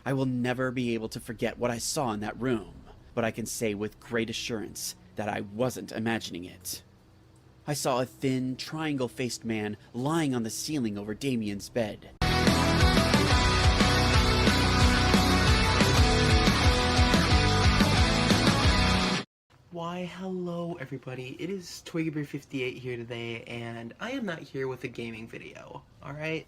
I will never be able to forget what I saw in that room, but I can say with great assurance that I wasn't imagining it. I saw a thin, triangle-faced man lying on the ceiling over Damien's bed. Why, hello everybody, it is TwiggyBear58 here today, and I am not here with a gaming video, alright?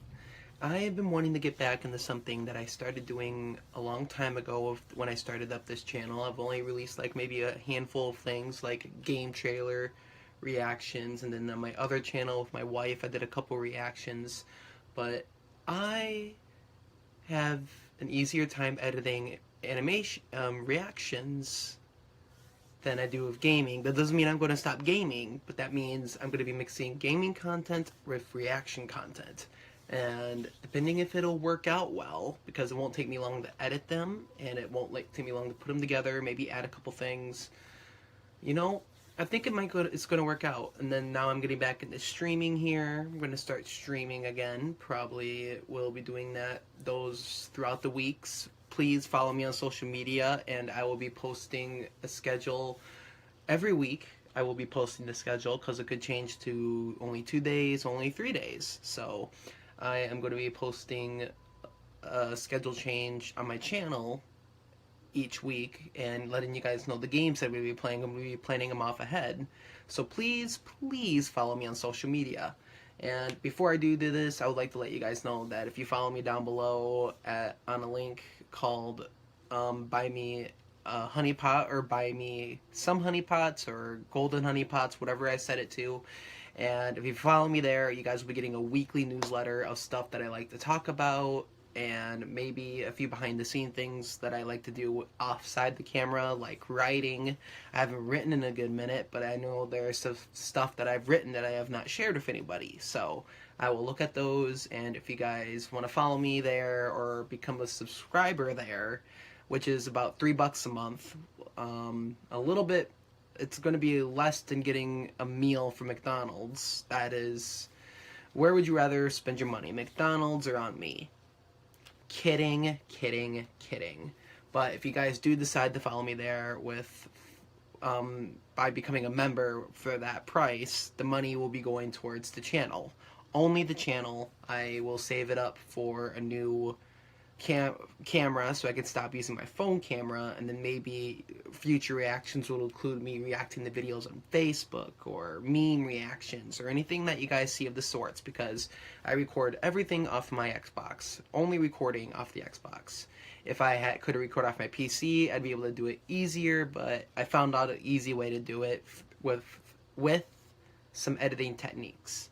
I have been wanting to get back into something that I started doing a long time ago when I started up this channel. I've only released like maybe a handful of things like game trailer reactions, and then on my other channel with my wife I did a couple reactions, but I have an easier time editing animation reactions than I do with gaming. That doesn't mean I'm going to stop gaming, but that means I'm going to be mixing gaming content with reaction content. And depending if it'll work out well, because it won't take me long to edit them, and it won't take me long to put them together, maybe add a couple things, you know, I think it's going to work out. And then now I'm getting back into streaming here. I'm going to start streaming again. Probably will be doing those throughout the weeks. Please follow me on social media, and I will be posting a schedule every week. I will be posting the schedule because it could change to only 2 days, only 3 days. So I am going to be posting a schedule change on my channel each week and letting you guys know the games that we'll be playing. I'm going to be planning them off ahead. So please follow me on social media. And before I do this, I would like to let you guys know that if you follow me down below on a link called Buy Me a Honey Pot, or Buy Me Some Honey Pots, or Golden Honey Pots, whatever I set it to. And if you follow me there, you guys will be getting a weekly newsletter of stuff that I like to talk about, and maybe a few behind the scene things that I like to do offside the camera, like writing. I haven't written in a good minute, but I know there's stuff that I've written that I have not shared with anybody. So I will look at those, and if you guys want to follow me there or become a subscriber there, which is about $3 a month, a little bit, it's going to be less than getting a meal from McDonald's. That is, where would you rather spend your money, McDonald's or on me? Kidding. But if you guys do decide to follow me there with by becoming a member for that price, the money will be going towards the channel. Only the channel. I will save it up for a new camera so I can stop using my phone camera, and then maybe future reactions will include me reacting to videos on Facebook or meme reactions or anything that you guys see of the sorts, because I record everything off my Xbox, only recording off the Xbox. If I could record off my PC, I'd be able to do it easier, but I found out an easy way to do it with some editing techniques.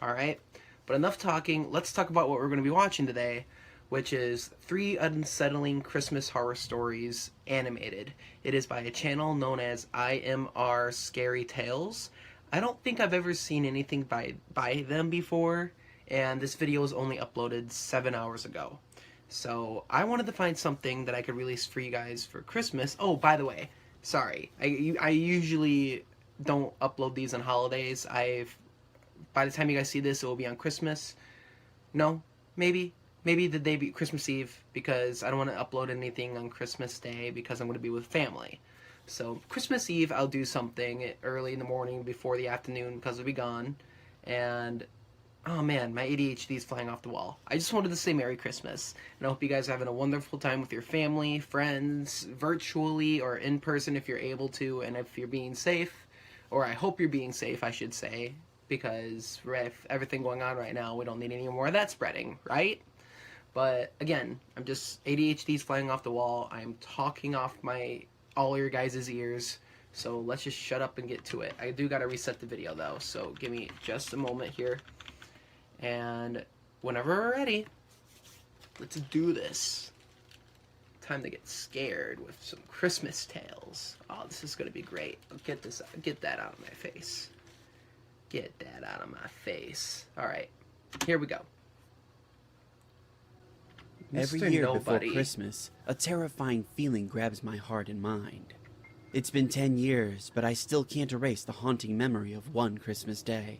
Alright, but enough talking, let's talk about what we're going to be watching today, which is 3 Unsettling Christmas Horror Stories animated. It is by a channel known as IMR Scary Tales. I don't think I've ever seen anything by them before, and this video was only uploaded 7 hours ago. So I wanted to find something that I could release for you guys for Christmas. Oh, by the way, sorry, I usually don't upload these on holidays. By the time you guys see this, it will be on Christmas. No, maybe the day be Christmas Eve, because I don't want to upload anything on Christmas Day because I'm going to be with family. So Christmas Eve I'll do something early in the morning before the afternoon because I'll be gone. And oh man, my ADHD is flying off the wall. I just wanted to say Merry Christmas, and I hope you guys are having a wonderful time with your family, friends, virtually or in person if you're able to, and if you're being safe, or I hope you're being safe, I should say, because with everything going on right now, we don't need any more of that spreading, right? But again, I'm just, ADHD's flying off the wall. I'm talking off all your guys' ears. So let's just shut up and get to it. I do gotta reset the video though, so give me just a moment here. And whenever we're ready, let's do this. Time to get scared with some Christmas tales. Oh, this is gonna be great. Get that out of my face. Get that out of my face. Alright, here we go. Every Mr. year Nobody. before Christmas, a terrifying feeling grabs my heart and mind. It's been 10 years, but I still can't erase the haunting memory of one Christmas day.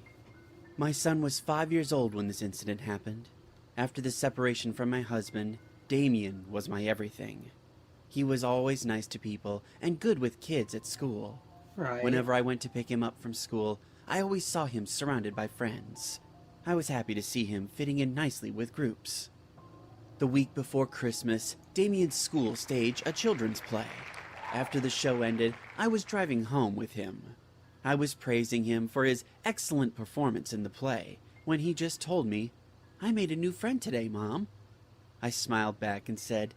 My son was 5 years old when this incident happened. After the separation from my husband, Damien was my everything. He was always nice to people and good with kids at school. Right. Whenever I went to pick him up from school, I always saw him surrounded by friends. I was happy to see him fitting in nicely with groups. The week before Christmas, Damien's school staged a children's play. After the show ended, I was driving home with him. I was praising him for his excellent performance in the play, when he just told me, "I made a new friend today, Mom." I smiled back and said,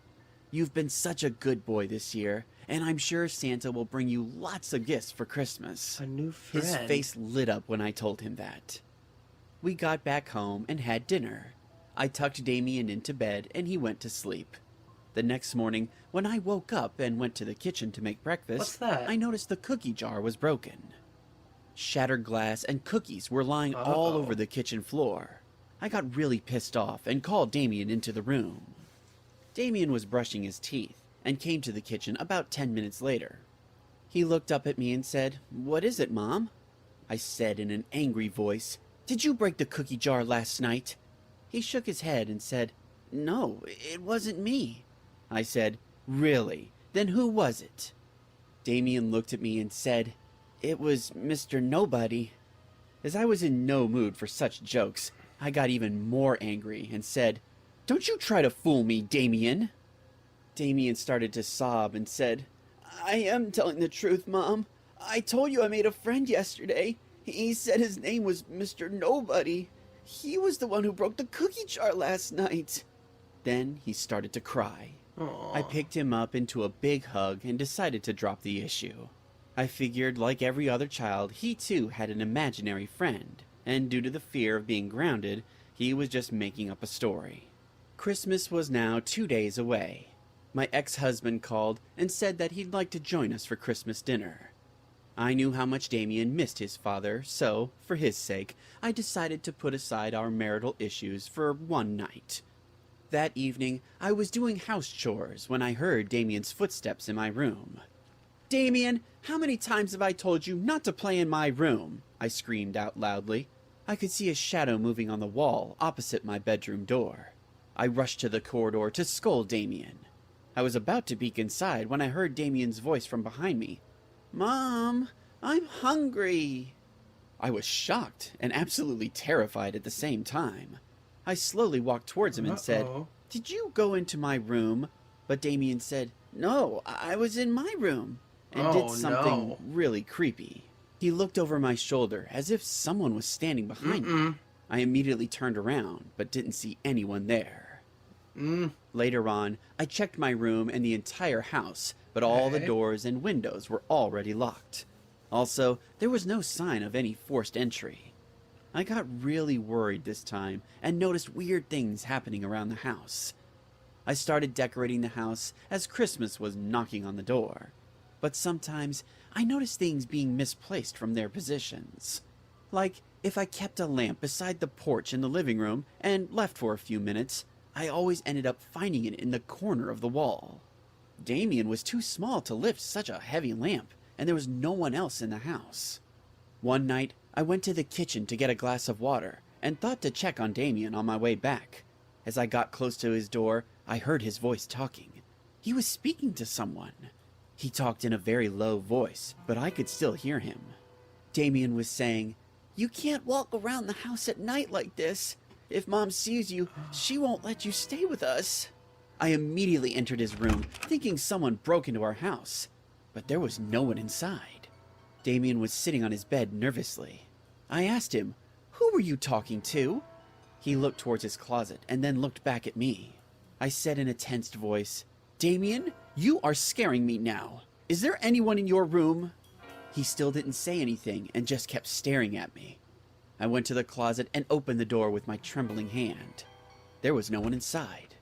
"You've been such a good boy this year, and I'm sure Santa will bring you lots of gifts for Christmas." A new friend. His face lit up when I told him that. We got back home and had dinner. I tucked Damien into bed and he went to sleep. The next morning, when I woke up and went to the kitchen to make breakfast, What's that? I noticed the cookie jar was broken. Shattered glass and cookies were lying all over the kitchen floor. I got really pissed off and called Damien into the room. Damien was brushing his teeth and came to the kitchen about 10 minutes later. He looked up at me and said, "What is it, Mom?" I said in an angry voice, "Did you break the cookie jar last night?" He shook his head and said, "No, it wasn't me." I said, "Really? Then who was it?" Damien looked at me and said, "It was Mr. Nobody." As I was in no mood for such jokes, I got even more angry and said, "Don't you try to fool me, Damien." Damien started to sob and said, "I am telling the truth, Mom. I told you I made a friend yesterday. He said his name was Mr. Nobody. He was the one who broke the cookie jar last night." Then he started to cry. Aww. I picked him up into a big hug and decided to drop the issue. I figured, like every other child, he too had an imaginary friend, and due to the fear of being grounded, he was just making up a story. Christmas was now 2 days away. My ex-husband called and said that he'd like to join us for Christmas dinner. I knew how much Damien missed his father, so, for his sake, I decided to put aside our marital issues for one night. That evening, I was doing house chores when I heard Damien's footsteps in my room. "Damien, how many times have I told you not to play in my room?" I screamed out loudly. I could see a shadow moving on the wall opposite my bedroom door. I rushed to the corridor to scold Damien. I was about to peek inside when I heard Damien's voice from behind me. "Mom, I'm hungry." I was shocked and absolutely terrified at the same time. I slowly walked towards him and said, "Did you go into my room?" But Damien said, "No, I was in my room," and did something really creepy. He looked over my shoulder as if someone was standing behind me. I immediately turned around, but didn't see anyone there. Later on, I checked my room and the entire house, but all the doors and windows were already locked. Also, there was no sign of any forced entry. I got really worried this time and noticed weird things happening around the house. I started decorating the house as Christmas was knocking on the door. But sometimes I noticed things being misplaced from their positions. Like if I kept a lamp beside the porch in the living room and left for a few minutes, I always ended up finding it in the corner of the wall. Damien was too small to lift such a heavy lamp, and there was no one else in the house. One night, I went to the kitchen to get a glass of water and thought to check on Damien on my way back. As I got close to his door, I heard his voice talking. He was speaking to someone. He talked in a very low voice, but I could still hear him. Damien was saying, "You can't walk around the house at night like this. If Mom sees you, she won't let you stay with us." I immediately entered his room, thinking someone broke into our house, but there was no one inside. Damien was sitting on his bed nervously. I asked him, "Who were you talking to?" He looked towards his closet and then looked back at me. I said in a tensed voice, "Damien, you are scaring me now. Is there anyone in your room?" He still didn't say anything and just kept staring at me. I went to the closet and opened the door with my trembling hand. There was no one inside.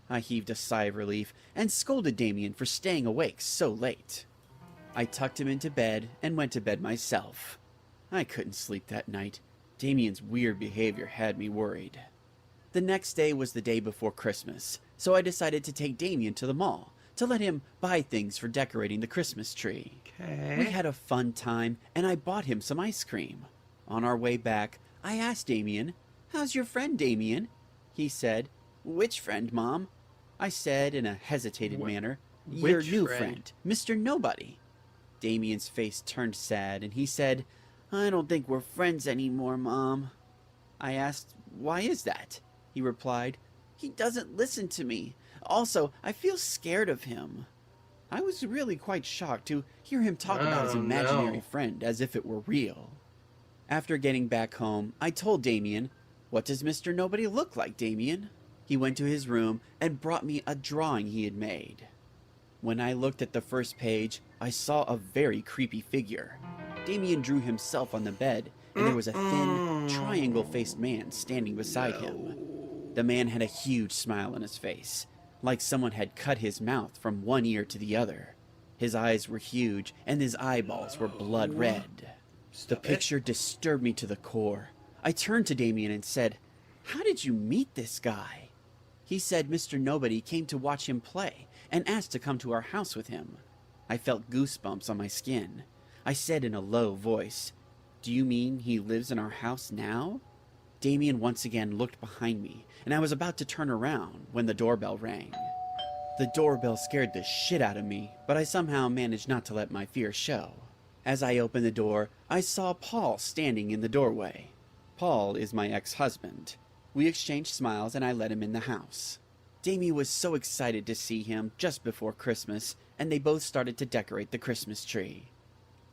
I heaved a sigh of relief and scolded Damien for staying awake so late. I tucked him into bed and went to bed myself. I couldn't sleep that night. Damien's weird behavior had me worried. The next day was the day before Christmas, so I decided to take Damien to the mall to let him buy things for decorating the Christmas tree. We had a fun time, and I bought him some ice cream. On our way back, I asked Damien, "How's your friend, Damien?" He said, "Which friend, Mom?" I said in a hesitated manner. Which Your new friend? friend, Mr. Nobody. Damien's face turned sad, and he said, I don't think we're friends anymore, Mom. I asked, why is that? He replied, he doesn't listen to me. Also, I feel scared of him. I was really quite shocked to hear him talk about his imaginary friend as if it were real. After getting back home, I told Damien, what does Mr. Nobody look like, Damien? He went to his room and brought me a drawing he had made. When I looked at the first page, I saw a very creepy figure. Damien drew himself on the bed, and there was a thin, triangle-faced man standing beside him. The man had a huge smile on his face, like someone had cut his mouth from one ear to the other. His eyes were huge, and his eyeballs were blood red. The picture disturbed me to the core. I turned to Damien and said, how did you meet this guy? He said Mr. Nobody came to watch him play and asked to come to our house with him. I felt goosebumps on my skin. I said in a low voice, do you mean he lives in our house now? Damien once again looked behind me, and I was about to turn around when the doorbell rang. The doorbell scared the shit out of me, but I somehow managed not to let my fear show. As I opened the door, I saw Paul standing in the doorway. Paul is my ex-husband. We exchanged smiles and I let him in the house. Damien was so excited to see him just before Christmas, and they both started to decorate the Christmas tree.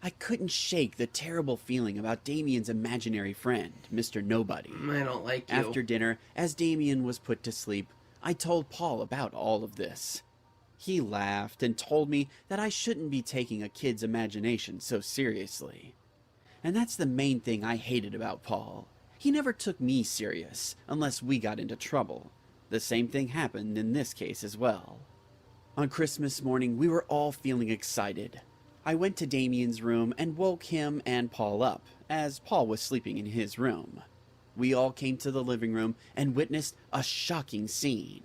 I couldn't shake the terrible feeling about Damien's imaginary friend, Mr. Nobody. I don't like you. After dinner, as Damien was put to sleep, I told Paul about all of this. He laughed and told me that I shouldn't be taking a kid's imagination so seriously. And that's the main thing I hated about Paul. He never took me serious, unless we got into trouble. The same thing happened in this case as well. On Christmas morning, we were all feeling excited. I went to Damien's room and woke him and Paul up, as Paul was sleeping in his room. We all came to the living room and witnessed a shocking scene.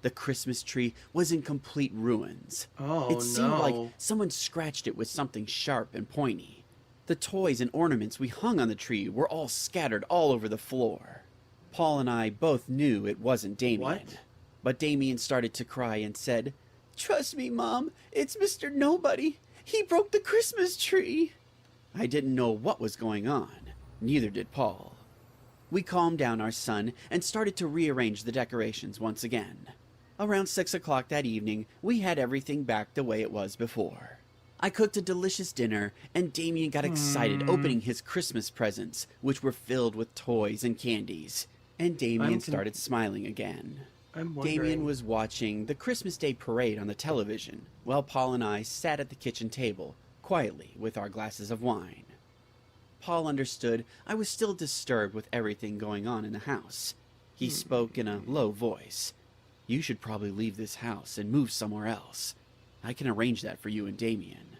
The Christmas tree was in complete ruins. It seemed like someone scratched it with something sharp and pointy. The toys and ornaments we hung on the tree were all scattered all over the floor. Paul and I both knew it wasn't Damien. What? But Damien started to cry and said, Trust me, Mom, it's Mr. Nobody. He broke the Christmas tree. I didn't know what was going on. Neither did Paul. We calmed down our son and started to rearrange the decorations once again. Around 6 o'clock that evening, we had everything back the way it was before. I cooked a delicious dinner, and Damien got excited opening his Christmas presents, which were filled with toys and candies. And Damien started smiling again. Damien was watching the Christmas Day parade on the television, while Paul and I sat at the kitchen table, quietly with our glasses of wine. Paul understood I was still disturbed with everything going on in the house. He spoke in a low voice. You should probably leave this house and move somewhere else. I can arrange that for you and Damien.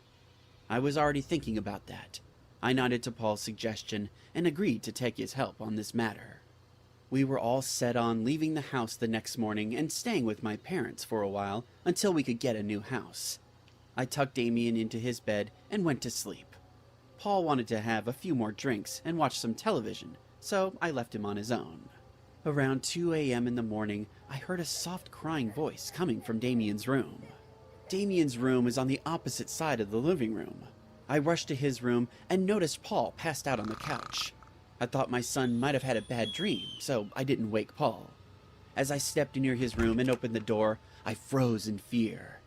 I was already thinking about that. I nodded to Paul's suggestion and agreed to take his help on this matter. We were all set on leaving the house the next morning and staying with my parents for a while until we could get a new house. I tucked Damien into his bed and went to sleep. Paul wanted to have a few more drinks and watch some television, so I left him on his own. Around 2 a.m. in the morning, I heard a soft crying voice coming from Damien's room. Damien's room is on the opposite side of the living room. I rushed to his room and noticed Paul passed out on the couch. I thought my son might have had a bad dream, so I didn't wake Paul. As I stepped near his room and opened the door, I froze in fear.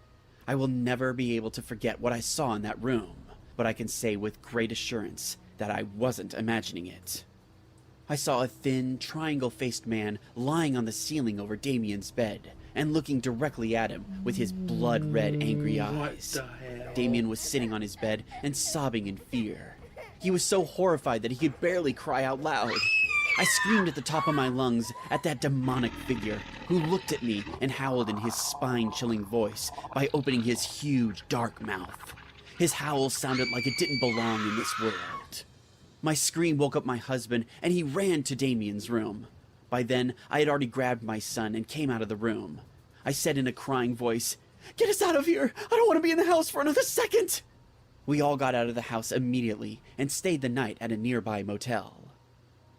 I will never be able to forget what I saw in that room, but I can say with great assurance that I wasn't imagining it. I saw a thin, triangle-faced man lying on the ceiling over Damien's bed and looking directly at him with his blood-red, angry eyes. What the hell? Damien was sitting on his bed and sobbing in fear. He was so horrified that he could barely cry out loud. I screamed at the top of my lungs at that demonic figure, who looked at me and howled in his spine-chilling voice by opening his huge, dark mouth. His howl sounded like it didn't belong in this world. My scream woke up my husband, and he ran to Damien's room. By then, I had already grabbed my son and came out of the room. I said in a crying voice, "Get us out of here! I don't want to be in the house for another second!" We all got out of the house immediately and stayed the night at a nearby motel.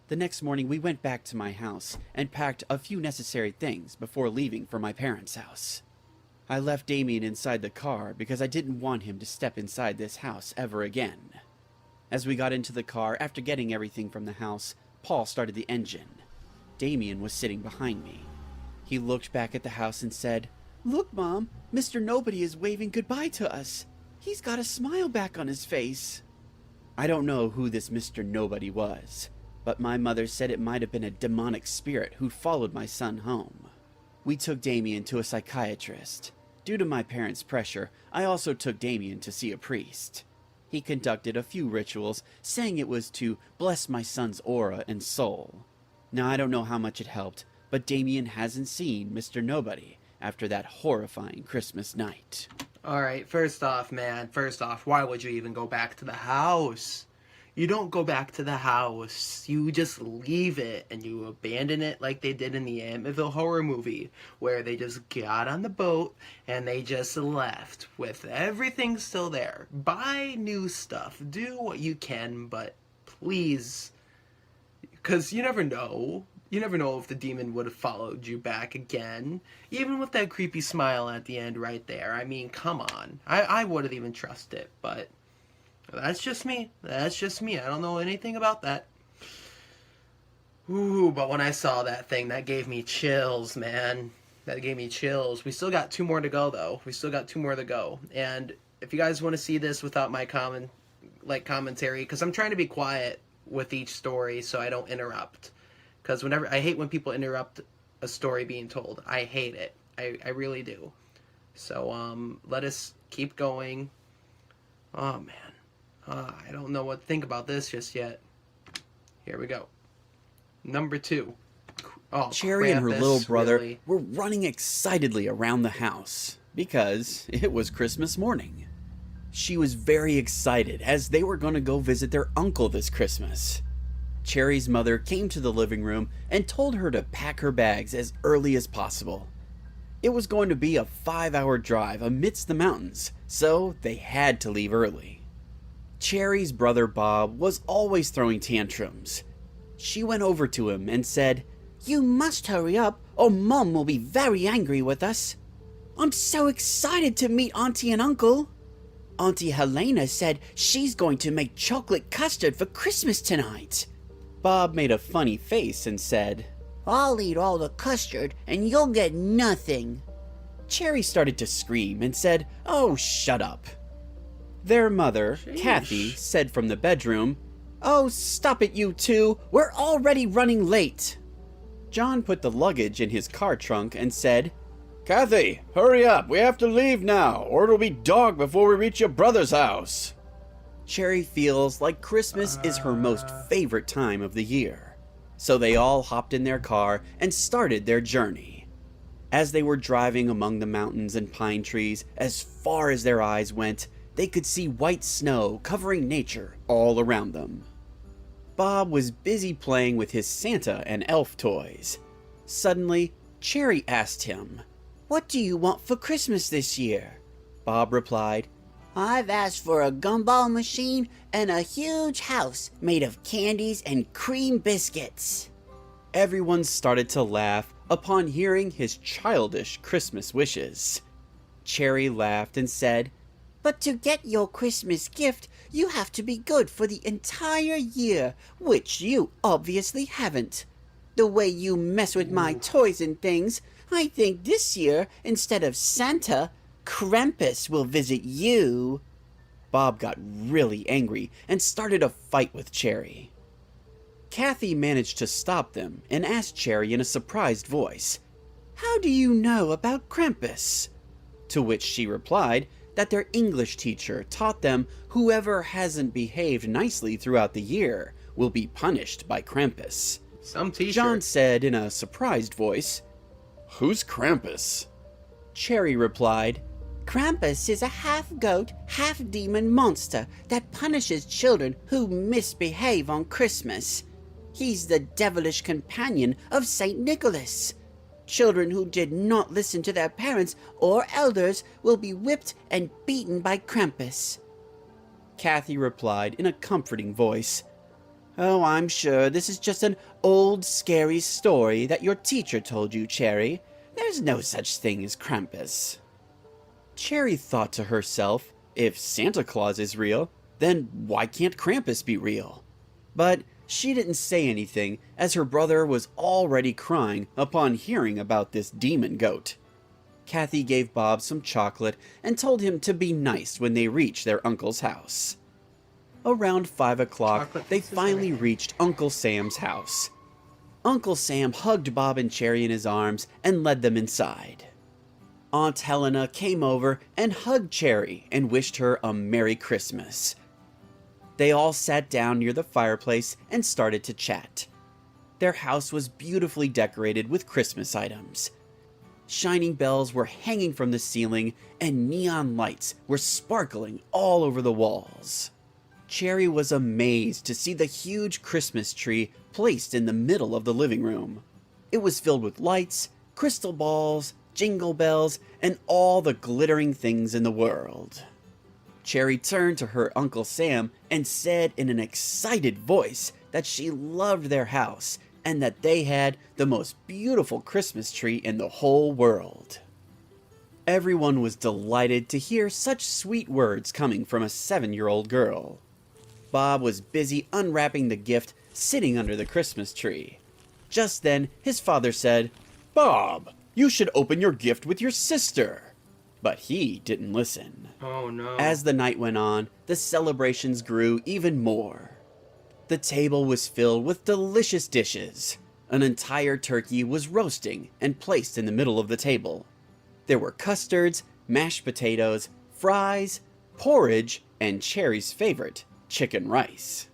The next morning we went back to my house and packed a few necessary things before leaving for my parents' house. I left Damien inside the car because I didn't want him to step inside this house ever again. As we got into the car, after getting everything from the house, Paul started the engine. Damien was sitting behind me. He looked back at the house and said, "Look, Mom, Mr. Nobody is waving goodbye to us. He's got a smile back on his face." I don't know who this Mr. Nobody was, but my mother said it might have been a demonic spirit who followed my son home. We took Damien to a psychiatrist. Due to my parents' pressure, I also took Damien to see a priest. He conducted a few rituals, saying it was to bless my son's aura and soul. Now, I don't know how much it helped, but Damien hasn't seen Mr. Nobody after that horrifying Christmas night. Alright, first off, why would you even go back to the house? You don't go back to the house. You just leave it and you abandon it like they did in the Amityville horror movie, where they just got on the boat and they just left with everything still there. Buy new stuff. Do what you can, but please, because you never know. You never know if the demon would have followed you back again. Even with that creepy smile at the end right there. I mean, come on. I wouldn't even trust it, but that's just me. That's just me. I don't know anything about that. Ooh, but when I saw that thing, that gave me chills, man. That gave me chills. We still got 2 more to go, though. We still got 2 more to go. And if you guys want to see this without my commentary, because I'm trying to be quiet with each story so I don't interrupt. Because I hate when people interrupt a story being told. I hate it. I really do. So, let us keep going. Oh, man. I don't know what to think about this just yet. Here we go. Number 2. Oh, Cherry and her little brother really were running excitedly around the house because it was Christmas morning. She was very excited as they were going to go visit their uncle this Christmas. Cherry's mother came to the living room and told her to pack her bags as early as possible. It was going to be a 5-hour drive amidst the mountains, so they had to leave early. Cherry's brother Bob was always throwing tantrums. She went over to him and said, "You must hurry up or Mom will be very angry with us. I'm so excited to meet Auntie and Uncle. Auntie Helena said she's going to make chocolate custard for Christmas tonight." Bob made a funny face and said, "I'll eat all the custard and you'll get nothing." Cherry started to scream and said, "Oh, shut up." Their mother, Sheesh. Kathy, said from the bedroom, "Oh, stop it, you two. We're already running late." John put the luggage in his car trunk and said, "Kathy, hurry up. We have to leave now, or it'll be dark before we reach your brother's house." Cherry feels like Christmas is her most favorite time of the year. So they all hopped in their car and started their journey. As they were driving among the mountains and pine trees, as far as their eyes went, they could see white snow covering nature all around them. Bob was busy playing with his Santa and elf toys. Suddenly, Cherry asked him, "What do you want for Christmas this year?" Bob replied, "I've asked for a gumball machine and a huge house made of candies and cream biscuits." Everyone started to laugh upon hearing his childish Christmas wishes. Cherry laughed and said, "But to get your Christmas gift, you have to be good for the entire year, which you obviously haven't. The way you mess with my toys and things, I think this year, instead of Santa, Krampus will visit you." Bob got really angry and started a fight with Cherry. Kathy managed to stop them and asked Cherry in a surprised voice, "How do you know about Krampus?" To which she replied that their English teacher taught them whoever hasn't behaved nicely throughout the year will be punished by Krampus. Some teacher. John said in a surprised voice, "Who's Krampus?" Cherry replied, "Krampus is a half-goat, half-demon monster that punishes children who misbehave on Christmas. He's the devilish companion of St. Nicholas. Children who did not listen to their parents or elders will be whipped and beaten by Krampus." Kathy replied in a comforting voice, Oh, I'm sure this is just an old scary story that your teacher told you, Cherry. There's no such thing as Krampus. Cherry thought to herself, if Santa Claus is real, then why can't Krampus be real? But she didn't say anything, as her brother was already crying upon hearing about this demon goat. Kathy gave Bob some chocolate and told him to be nice when they reached their uncle's house. Around 5 o'clock, they finally reached Uncle Sam's house. Uncle Sam hugged Bob and Cherry in his arms and led them inside. Aunt Helena came over and hugged Cherry and wished her a Merry Christmas. They all sat down near the fireplace and started to chat. Their house was beautifully decorated with Christmas items. Shining bells were hanging from the ceiling, and neon lights were sparkling all over the walls. Cherry was amazed to see the huge Christmas tree placed in the middle of the living room. It was filled with lights, crystal balls, jingle bells, and all the glittering things in the world. Cherry turned to her Uncle Sam and said in an excited voice that she loved their house and that they had the most beautiful Christmas tree in the whole world. Everyone was delighted to hear such sweet words coming from a 7-year-old girl. Bob was busy unwrapping the gift sitting under the Christmas tree. Just then, his father said, "Bob, you should open your gift with your sister." But he didn't listen. Oh no. As the night went on, the celebrations grew even more. The table was filled with delicious dishes. An entire turkey was roasting and placed in the middle of the table. There were custards, mashed potatoes, fries, porridge, and Cherry's favorite, chicken rice.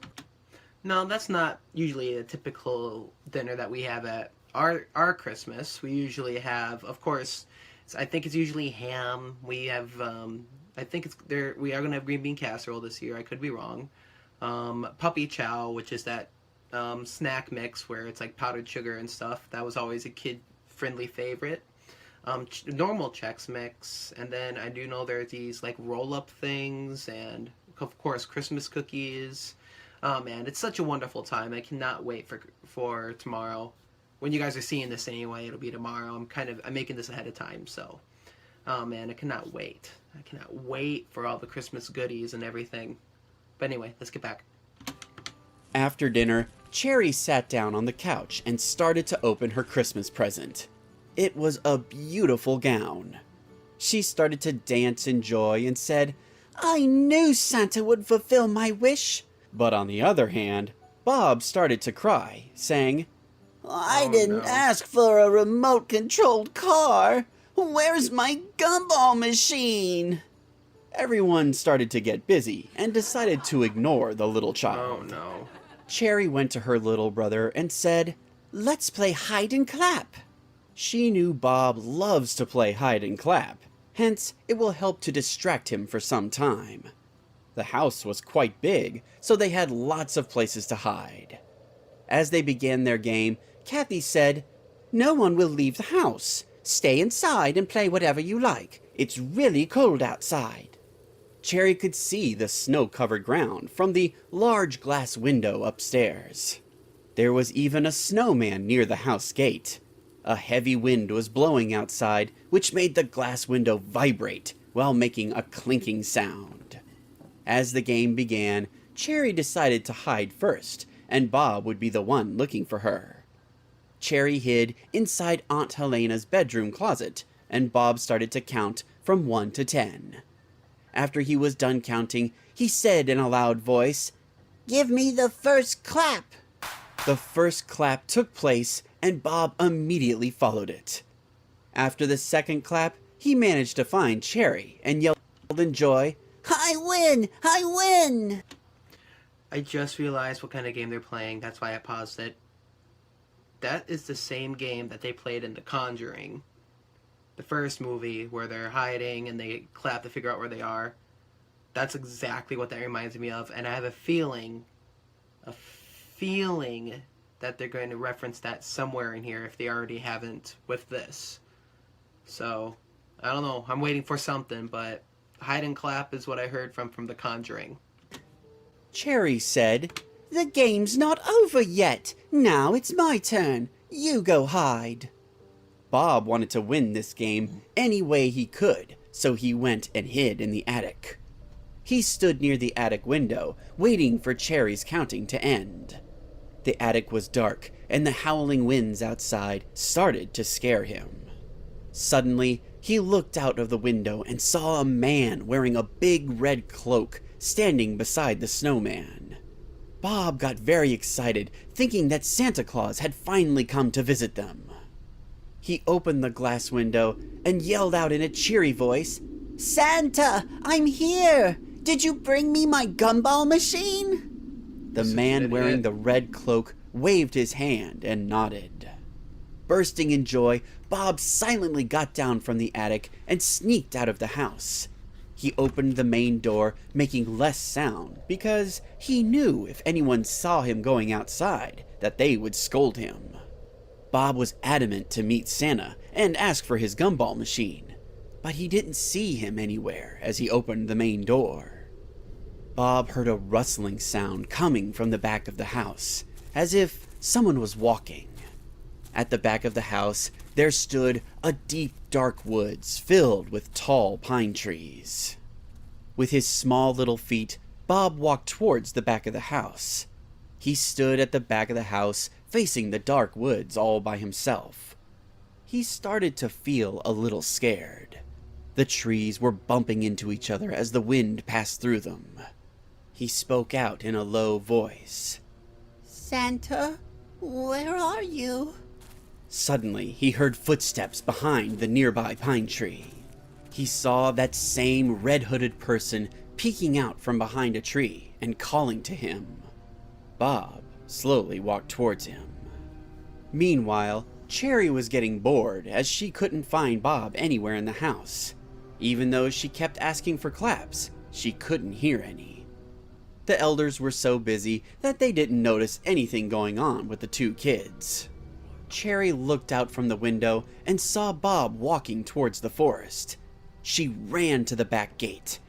No, that's not usually a typical dinner that we have at our Christmas. We usually have, of course, I think it's usually ham. We have, I think it's there. We are gonna have green bean casserole this year. I could be wrong. Puppy chow, which is that snack mix where it's like powdered sugar and stuff. That was always a kid-friendly favorite. Normal Chex Mix, and then I do know there are these like roll-up things, and of course Christmas cookies. Oh man, it's such a wonderful time. I cannot wait for tomorrow. When you guys are seeing this anyway, it'll be tomorrow. I'm making this ahead of time, so oh man, I cannot wait. I cannot wait for all the Christmas goodies and everything. But anyway, let's get back. After dinner, Cherry sat down on the couch and started to open her Christmas present. It was a beautiful gown. She started to dance in joy and said, "I knew Santa would fulfill my wish." But on the other hand, Bob started to cry, saying, "I didn't ask for a remote-controlled car. Where's my gumball machine?" Everyone started to get busy and decided to ignore the little child. Oh no. Cherry went to her little brother and said, "Let's play hide and clap." She knew Bob loves to play hide and clap, hence it will help to distract him for some time. The house was quite big, so they had lots of places to hide. As they began their game, Kathy said, "No one will leave the house. Stay inside and play whatever you like. It's really cold outside." Cherry could see the snow-covered ground from the large glass window upstairs. There was even a snowman near the house gate. A heavy wind was blowing outside, which made the glass window vibrate while making a clinking sound. As the game began, Cherry decided to hide first, and Bob would be the one looking for her. Cherry hid inside Aunt Helena's bedroom closet, and Bob started to count from 1 to 10. After he was done counting, he said in a loud voice, "Give me the first clap." The first clap took place, and Bob immediately followed it. After the second clap, he managed to find Cherry and yelled in joy, "I win! I win!" I just realized what kind of game they're playing. That's why I paused it. That is the same game that they played in The Conjuring. The first movie where they're hiding and they clap to figure out where they are. That's exactly what that reminds me of. And I have a feeling that they're going to reference that somewhere in here if they already haven't with this. So, I don't know. I'm waiting for something, but hide and clap is what I heard from The Conjuring. Cherry said, The game's not over yet. Now it's my turn. You go hide. Bob wanted to win this game any way he could, so he went and hid in the attic. He stood near the attic window, waiting for Cherry's counting to end. The attic was dark, and the howling winds outside started to scare him. Suddenly, he looked out of the window and saw a man wearing a big red cloak standing beside the snowman. Bob got very excited, thinking that Santa Claus had finally come to visit them. He opened the glass window and yelled out in a cheery voice, "Santa, I'm here! Did you bring me my gumball machine?" The man wearing the red cloak waved his hand and nodded. Bursting in joy, Bob silently got down from the attic and sneaked out of the house. He opened the main door, making less sound, because he knew if anyone saw him going outside, that they would scold him. Bob was adamant to meet Santa and ask for his gumball machine, but he didn't see him anywhere as he opened the main door. Bob heard a rustling sound coming from the back of the house, as if someone was walking. At the back of the house, there stood a deep, dark woods filled with tall pine trees. With his small little feet, Bob walked towards the back of the house. He stood at the back of the house, facing the dark woods all by himself. He started to feel a little scared. The trees were bumping into each other as the wind passed through them. He spoke out in a low voice. "Santa, where are you?" Suddenly, he heard footsteps behind the nearby pine tree. He saw that same red-hooded person peeking out from behind a tree and calling to him. Bob slowly walked towards him. Meanwhile, Cherry was getting bored as she couldn't find Bob anywhere in the house. Even though she kept asking for claps, she couldn't hear any. The elders were so busy that they didn't notice anything going on with the two kids. Cherry looked out from the window and saw Bob walking towards the forest. She ran to the back gate.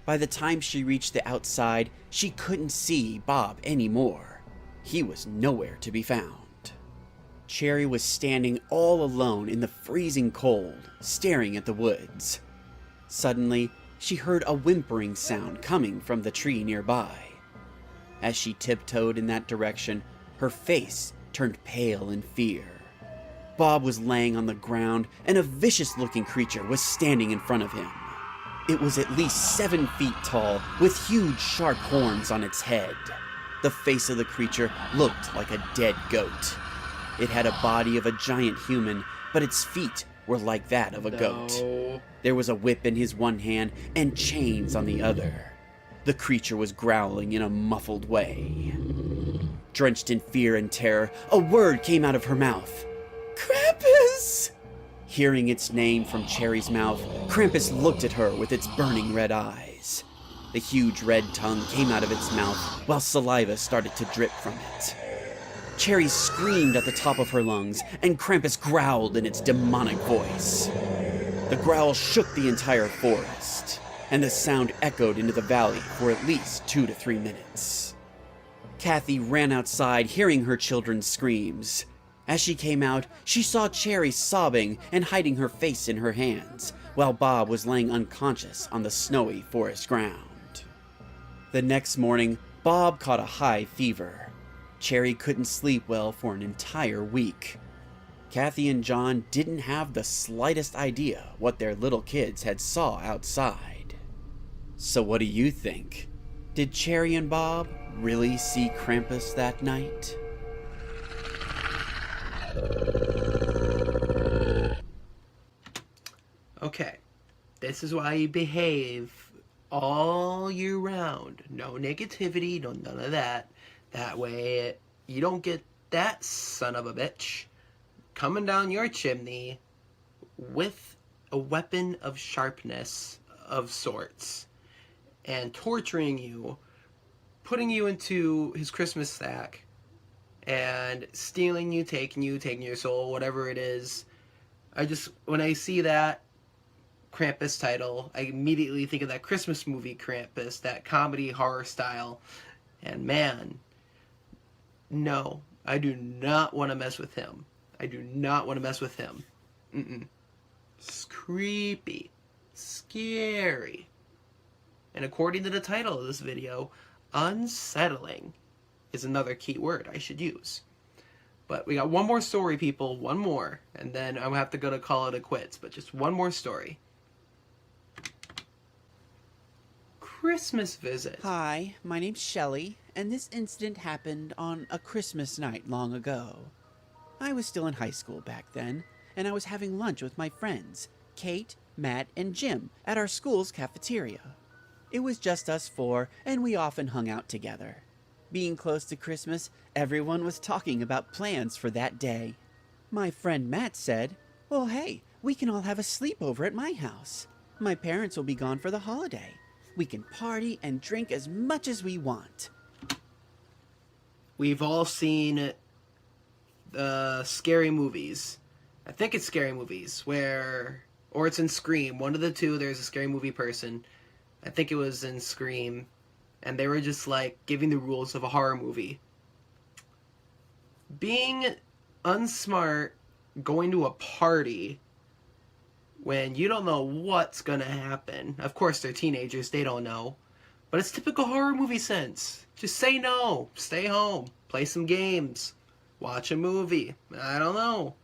By the time she reached the outside, she couldn't see Bob anymore. He was nowhere to be found. Cherry was standing all alone in the freezing cold, staring at the woods. Suddenly, she heard a whimpering sound coming from the tree nearby. As she tiptoed in that direction, her face turned pale in fear. Bob was laying on the ground, and a vicious-looking creature was standing in front of him. It was at least 7 feet tall, with huge sharp horns on its head. The face of the creature looked like a dead goat. It had a body of a giant human, but its feet were like that of a goat. There was a whip in his one hand and chains on the other. The creature was growling in a muffled way. Drenched in fear and terror, a word came out of her mouth. "Krampus!" Hearing its name from Cherry's mouth, Krampus looked at her with its burning red eyes. The huge red tongue came out of its mouth while saliva started to drip from it. Cherry screamed at the top of her lungs, and Krampus growled in its demonic voice. The growl shook the entire forest, and the sound echoed into the valley for at least 2 to 3 minutes. Kathy ran outside, hearing her children's screams. As she came out, she saw Cherry sobbing and hiding her face in her hands, while Bob was laying unconscious on the snowy forest ground. The next morning, Bob caught a high fever. Cherry couldn't sleep well for an entire week. Kathy and John didn't have the slightest idea what their little kids had saw outside. So what do you think? Did Cherry and Bob really see Krampus that night? Okay, this is why you behave all year round. No negativity, no none of that. That way you don't get that son of a bitch coming down your chimney with a weapon of sharpness of sorts and torturing you, putting you into his Christmas sack and stealing you, taking your soul, whatever it is. When I see that Krampus title, I immediately think of that Christmas movie Krampus, that comedy horror style. And man, No, I do not want to mess with him. I do not want to mess with him. Mm-mm. It's creepy. Scary. And according to the title of this video, unsettling is another key word I should use. But we got one more story, people. One more. And then I'm going to have to go to call it a quits. But just one more story. Christmas visit. Hi, my name's Shelley, and this incident happened on a Christmas night long ago. I was still in high school back then, and I was having lunch with my friends, Kate, Matt, and Jim, at our school's cafeteria. It was just us four, and we often hung out together. Being close to Christmas, everyone was talking about plans for that day. My friend Matt said, "Well, hey, we can all have a sleepover at my house. My parents will be gone for the holiday. We can party and drink as much as we want." We've all seen scary movies. I think it's scary movies or it's in Scream. One of the two, there's a scary movie person. I think it was in Scream. And they were just like giving the rules of a horror movie. Being unsmart, going to a party when you don't know what's gonna happen. Of course, they're teenagers, they don't know. But it's typical horror movie sense. Just say no, stay home, play some games, watch a movie. I don't know.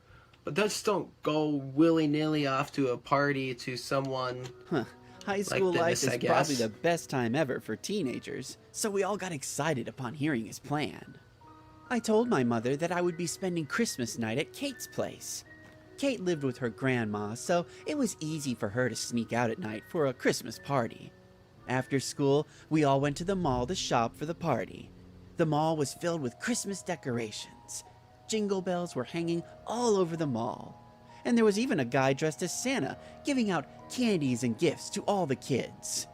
But just don't go willy-nilly off to a party to someone. High school like life this, I is probably guess. the best time ever for teenagers, so we all got excited upon hearing his plan. I told my mother that I would be spending Christmas night at Kate's place. Kate lived with her grandma, so it was easy for her to sneak out at night for a Christmas party. After school, we all went to the mall to shop for the party. The mall was filled with Christmas decorations. Jingle bells were hanging all over the mall. And there was even a guy dressed as Santa giving out candies and gifts to all the kids.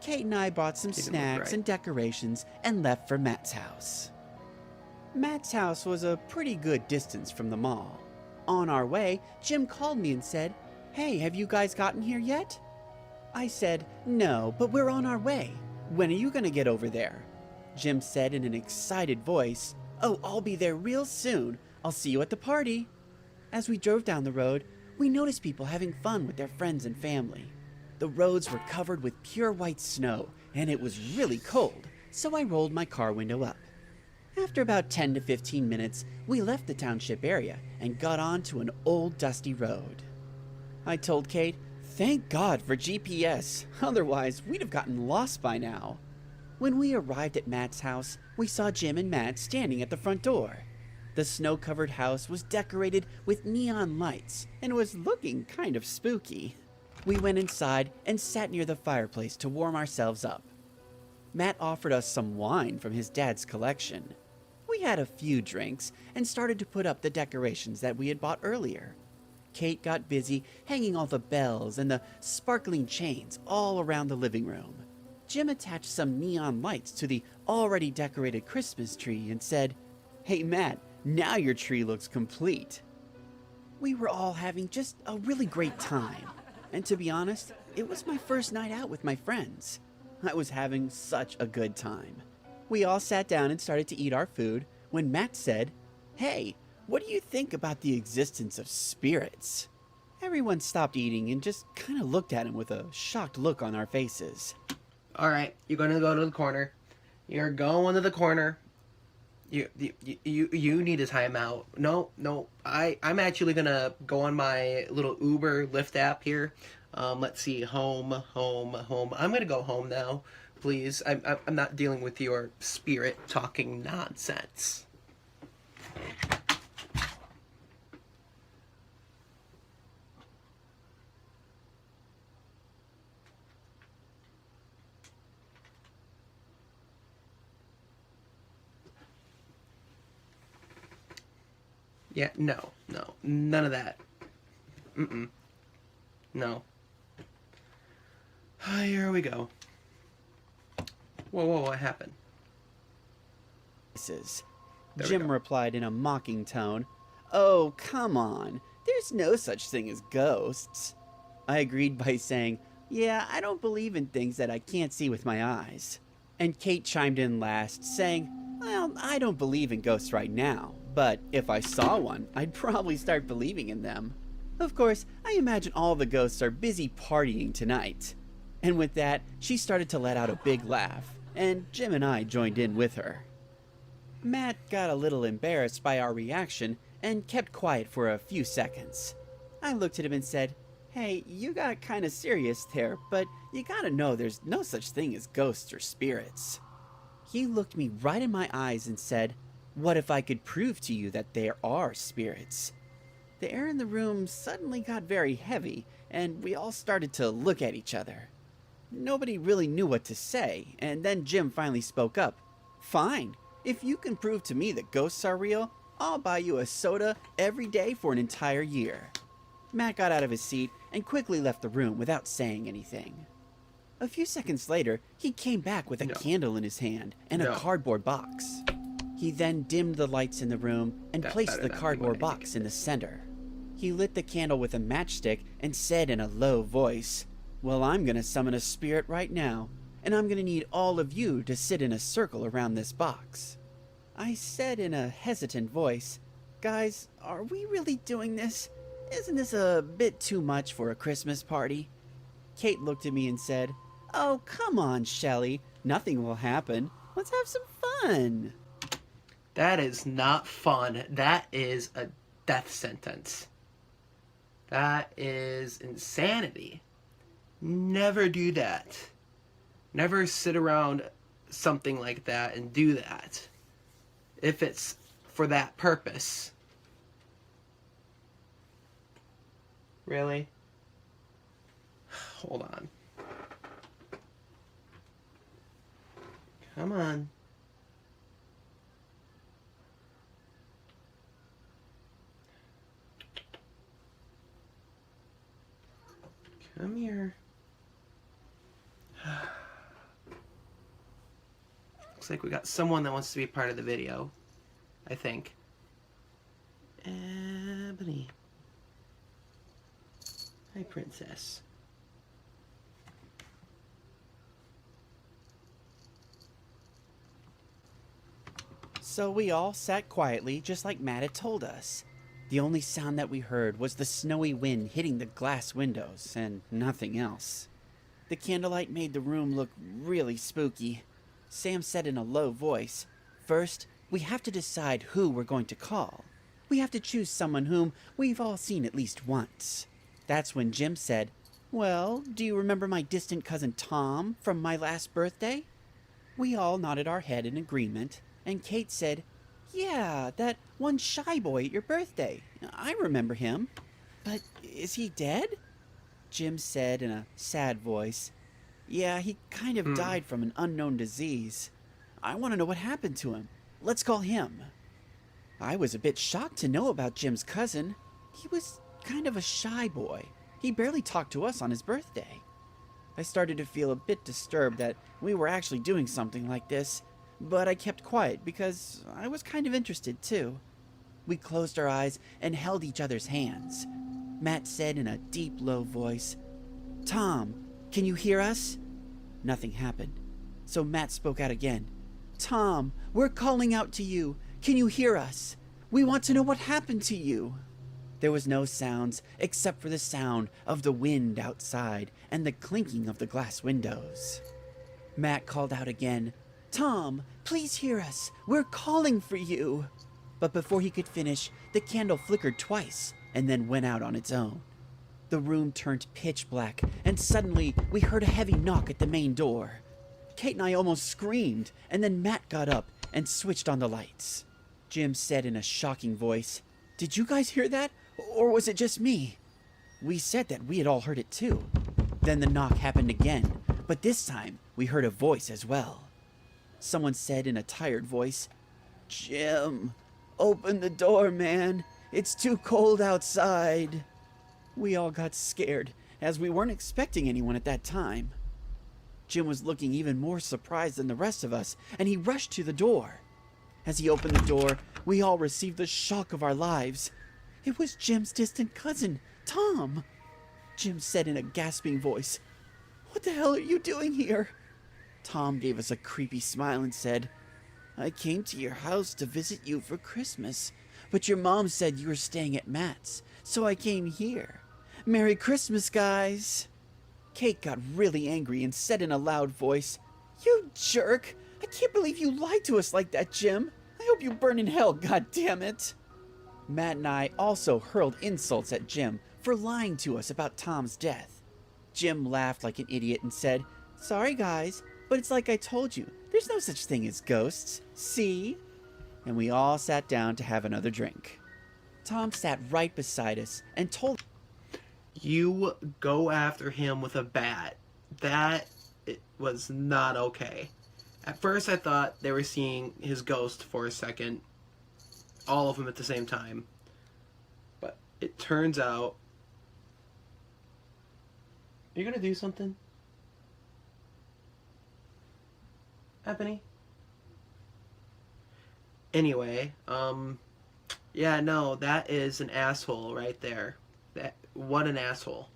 Kate and I bought some Didn't look snacks right. and decorations and left for Matt's house. Matt's house was a pretty good distance from the mall. On our way, Jim called me and said, "Hey, have you guys gotten here yet?" I said, "No, but we're on our way. When are you gonna get over there?" Jim said in an excited voice, "Oh, I'll be there real soon. I'll see you at the party." As we drove down the road, we noticed people having fun with their friends and family. The roads were covered with pure white snow, and it was really cold, so I rolled my car window up. After about 10 to 15 minutes, we left the township area and got onto an old dusty road. I told Kate, "Thank God for GPS, otherwise we'd have gotten lost by now." When we arrived at Matt's house, we saw Jim and Matt standing at the front door. The snow-covered house was decorated with neon lights and was looking kind of spooky. We went inside and sat near the fireplace to warm ourselves up. Matt offered us some wine from his dad's collection. We had a few drinks and started to put up the decorations that we had bought earlier. Kate got busy hanging all the bells and the sparkling chains all around the living room. Jim attached some neon lights to the already decorated Christmas tree and said, "Hey Matt, now your tree looks complete." We were all having just a really great time. And to be honest, it was my first night out with my friends. I was having such a good time. We all sat down and started to eat our food when Matt said, "Hey, what do you think about the existence of spirits?" Everyone stopped eating and just kind of looked at him with a shocked look on our faces. Alright, you're gonna go to the corner. You're going to the corner. You need a timeout. No, I'm actually gonna go on my little Uber Lyft app here. Let's see, home. I'm gonna go home now, please. I'm not dealing with your spirit talking nonsense. Yeah, no, none of that. No. Here we go. Whoa, what happened? There we Jim go. replied in a mocking tone, "Oh, come on. There's no such thing as ghosts." I agreed by saying, "Yeah, I don't believe in things that I can't see with my eyes." And Kate chimed in last, saying, Well, I don't believe in ghosts right now, but if I saw one, I'd probably start believing in them. Of course, I imagine all the ghosts are busy partying tonight. And with that, she started to let out a big laugh, and Jim and I joined in with her. Matt got a little embarrassed by our reaction and kept quiet for a few seconds. I looked at him and said, "Hey, you got kind of serious there, but you gotta know there's no such thing as ghosts or spirits." He looked me right in my eyes and said, "What if I could prove to you that there are spirits?" The air in the room suddenly got very heavy, and we all started to look at each other. Nobody really knew what to say, and then Jim finally spoke up. "Fine, if you can prove to me that ghosts are real, I'll buy you a soda every day for an entire year." Matt got out of his seat and quickly left the room without saying anything. A few seconds later, he came back with a candle in his hand and a cardboard box. He then dimmed the lights in the room and placed the cardboard box in the center. He lit the candle with a matchstick and said in a low voice, "Well, I'm gonna summon a spirit right now, and I'm gonna need all of you to sit in a circle around this box." I said in a hesitant voice, "Guys, are we really doing this? Isn't this a bit too much for a Christmas party?" Kate looked at me and said, "Oh, come on, Shelley. Nothing will happen. Let's have some fun." That is not fun. That is a death sentence. That is insanity. Never do that. Never sit around something like that and do that. If it's for that purpose. Really? Hold on. Come on. Come here. Looks like we got someone that wants to be part of the video, I think. Ebony. Hi, princess. So we all sat quietly, just like Matt had told us. The only sound that we heard was the snowy wind hitting the glass windows, and nothing else. The candlelight made the room look really spooky. Sam said in a low voice, "First, we have to decide who we're going to call. We have to choose someone whom we've all seen at least once." That's when Jim said, "Well, do you remember my distant cousin Tom from my last birthday?" We all nodded our head in agreement, and Kate said, "Yeah, that one shy boy at your birthday. I remember him. But is he dead?" Jim said in a sad voice, "Yeah, he kind of died from an unknown disease. I want to know what happened to him. Let's call him." I was a bit shocked to know about Jim's cousin. He was kind of a shy boy. He barely talked to us on his birthday. I started to feel a bit disturbed that we were actually doing something like this, but I kept quiet because I was kind of interested too. We closed our eyes and held each other's hands. Matt said in a deep, low voice, "Tom, can you hear us?" Nothing happened, so Matt spoke out again. "Tom, we're calling out to you. Can you hear us? We want to know what happened to you." There was no sounds except for the sound of the wind outside and the clinking of the glass windows. Matt called out again, "Tom, please hear us. We're calling for you." But before he could finish, the candle flickered twice and then went out on its own. The room turned pitch black, and suddenly we heard a heavy knock at the main door. Kate and I almost screamed, and then Matt got up and switched on the lights. Jim said in a shocking voice, "Did you guys hear that? Or was it just me?" We said that we had all heard it too. Then the knock happened again, but this time we heard a voice as well. Someone said in a tired voice, "Jim, open the door, man. It's too cold outside." We all got scared, as we weren't expecting anyone at that time. Jim was looking even more surprised than the rest of us, and he rushed to the door. As he opened the door, we all received the shock of our lives. It was Jim's distant cousin, Tom. Jim said in a gasping voice, "What the hell are you doing here?" Tom gave us a creepy smile and said, I came to your house to visit you for Christmas, but your mom said you were staying at Matt's, so I came here. Merry Christmas, guys! Kate got really angry and said in a loud voice, You jerk! I can't believe you lied to us like that, Jim! I hope you burn in hell, goddammit! Matt and I also hurled insults at Jim for lying to us about Tom's death. Jim laughed like an idiot and said, Sorry guys, but it's like I told you, there's no such thing as ghosts, see? And we all sat down to have another drink. Tom sat right beside us and told You go after him with a bat. That was not okay. At first I thought they were seeing his ghost for a second. All of them at the same time. But it turns out... Are you gonna do something? Ebony? Anyway, yeah, no, that is an asshole right there. What an asshole.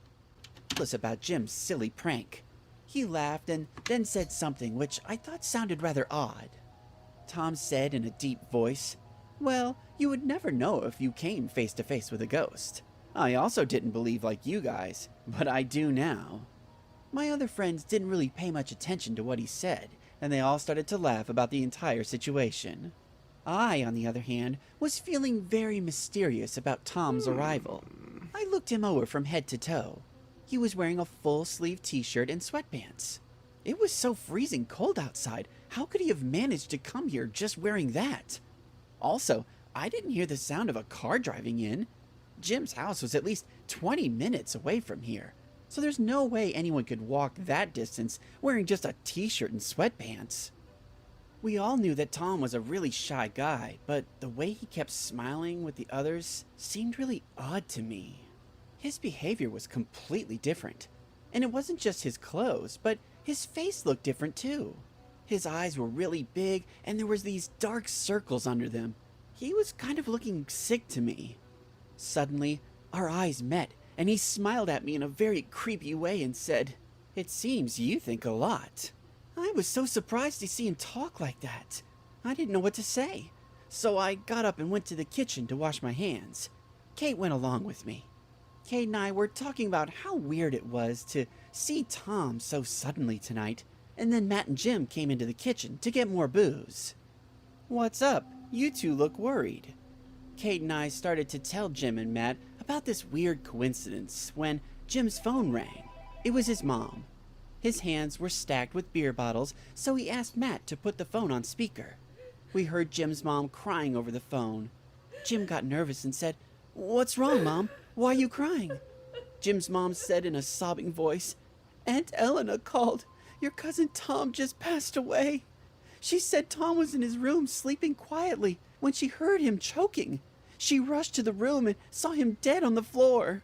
us about Jim's silly prank. He laughed and then said something which I thought sounded rather odd. Tom said in a deep voice, Well, you would never know if you came face to face with a ghost. I also didn't believe like you guys, but I do now. My other friends didn't really pay much attention to what he said, and they all started to laugh about the entire situation. I, on the other hand, was feeling very mysterious about Tom's arrival. I looked him over from head to toe. He was wearing a full-sleeve t-shirt and sweatpants. It was so freezing cold outside. How could he have managed to come here just wearing that? Also, I didn't hear the sound of a car driving in. Jim's house was at least 20 minutes away from here, so there's no way anyone could walk that distance wearing just a t-shirt and sweatpants. We all knew that Tom was a really shy guy, but the way he kept smiling with the others seemed really odd to me. His behavior was completely different, and it wasn't just his clothes, but his face looked different too. His eyes were really big, and there was these dark circles under them. He was kind of looking sick to me. Suddenly, our eyes met, and he smiled at me in a very creepy way and said, It seems you think a lot. I was so surprised to see him talk like that. I didn't know what to say, so I got up and went to the kitchen to wash my hands. Kate went along with me. Kate and I were talking about how weird it was to see Tom so suddenly tonight, and then Matt and Jim came into the kitchen to get more booze. What's up? You two look worried. Kate and I started to tell Jim and Matt about this weird coincidence when Jim's phone rang. It was his mom. His hands were stacked with beer bottles, so he asked Matt to put the phone on speaker. We heard Jim's mom crying over the phone. Jim got nervous and said, What's wrong, Mom? Why are you crying? Jim's mom said in a sobbing voice, Aunt Elena called. Your cousin Tom just passed away. She said Tom was in his room sleeping quietly when she heard him choking. She rushed to the room and saw him dead on the floor.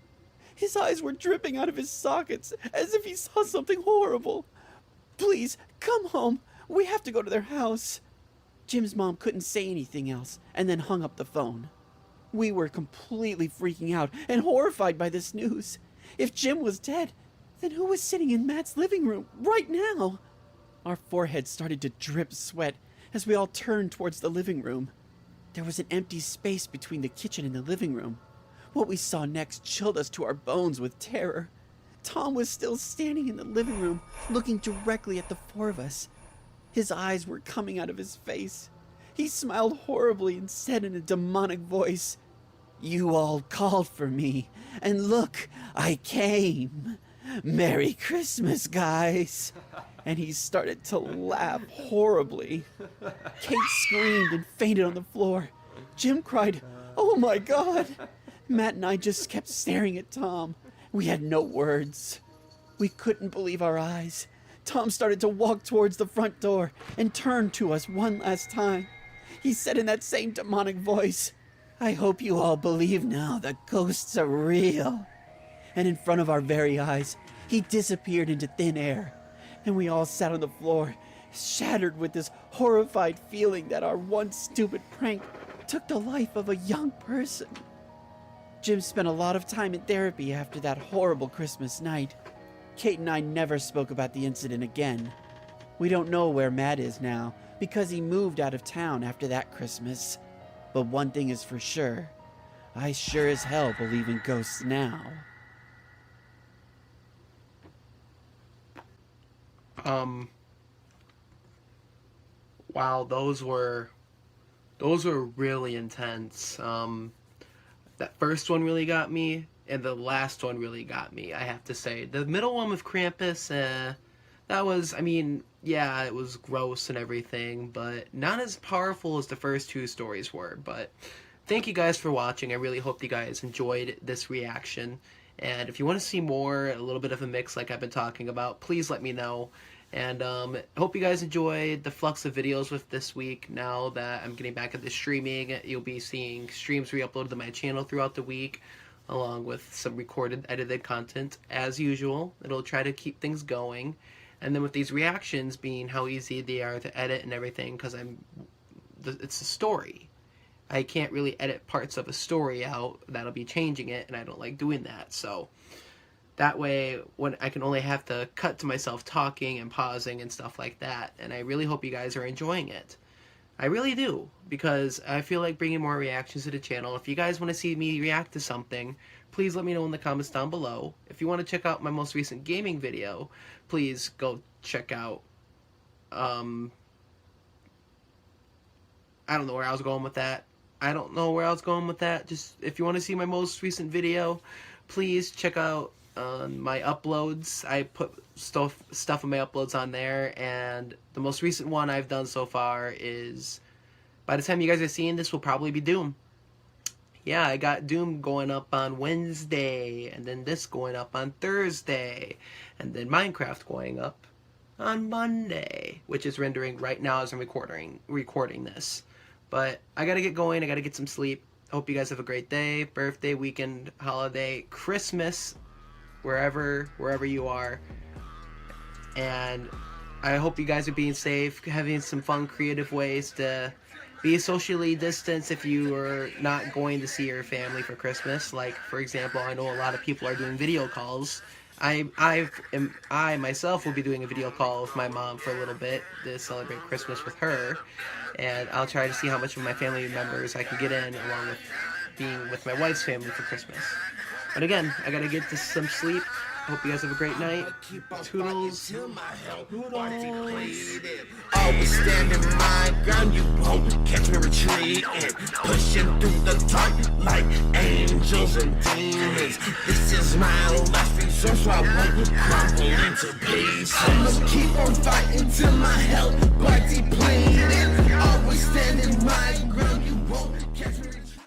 His eyes were dripping out of his sockets as if he saw something horrible. Please, come home. We have to go to their house. Jim's mom couldn't say anything else and then hung up the phone. We were completely freaking out and horrified by this news. If Jim was dead, then who was sitting in Matt's living room right now? Our foreheads started to drip sweat as we all turned towards the living room. There was an empty space between the kitchen and the living room. What we saw next chilled us to our bones with terror. Tom was still standing in the living room, looking directly at the four of us. His eyes were coming out of his face. He smiled horribly and said in a demonic voice, You all called for me, and look, I came. Merry Christmas, guys. And he started to laugh horribly. Kate screamed and fainted on the floor. Jim cried, Oh my God. Matt and I just kept staring at Tom. We had no words. We couldn't believe our eyes. Tom started to walk towards the front door and turned to us one last time. He said in that same demonic voice, I hope you all believe now that ghosts are real. And in front of our very eyes, he disappeared into thin air. And we all sat on the floor, shattered with this horrified feeling that our one stupid prank took the life of a young person. Jim spent a lot of time in therapy after that horrible Christmas night. Kate and I never spoke about the incident again. We don't know where Matt is now because he moved out of town after that Christmas. But one thing is for sure, I sure as hell believe in ghosts now. Wow, those were really intense. That first one really got me, and the last one really got me, I have to say. The middle one with Krampus, that was, I mean, yeah, it was gross and everything, but not as powerful as the first two stories were. But thank you guys for watching. I really hope you guys enjoyed this reaction. And if you want to see more, a little bit of a mix like I've been talking about, please let me know. And hope you guys enjoyed the flux of videos with this week. Now that I'm getting back into streaming, you'll be seeing streams re-uploaded to my channel throughout the week, along with some recorded, edited content as usual. It'll try to keep things going. And then with these reactions being how easy they are to edit and everything, because it's a story. I can't really edit parts of a story out. That'll be changing it, and I don't like doing that. So that way, when I can only have to cut to myself talking and pausing and stuff like that. And I really hope you guys are enjoying it. I really do, because I feel like bringing more reactions to the channel. If you guys want to see me react to something, please let me know in the comments down below. If you want to check out my most recent gaming video, please go check out, I don't know where I was going with that. Just, if you want to see my most recent video, please check out my uploads. I put stuff in my uploads on there, and the most recent one I've done so far is, by the time you guys are seeing this, will probably be Doom. Yeah, I got Doom going up on Wednesday, and then this going up on Thursday, and then Minecraft going up on Monday, which is rendering right now as I'm recording this. But I gotta get going, I gotta get some sleep. I hope you guys have a great day, birthday, weekend, holiday, Christmas, wherever you are. And I hope you guys are being safe, having some fun, creative ways to be socially distanced if you are not going to see your family for Christmas. Like, for example, I know a lot of people are doing video calls. I myself will be doing a video call with my mom for a little bit to celebrate Christmas with her. And I'll try to see how much of my family members I can get in, along with being with my wife's family for Christmas. But again, I gotta get to some sleep. Hope you guys have a great night. Toodles. Always standing my ground, you won't catch me retreating. Pushing through the dark like angels and demons. This is my last resort, so I won't crumble into pieces. I'ma keep on fighting till my health body depleted. Always standing my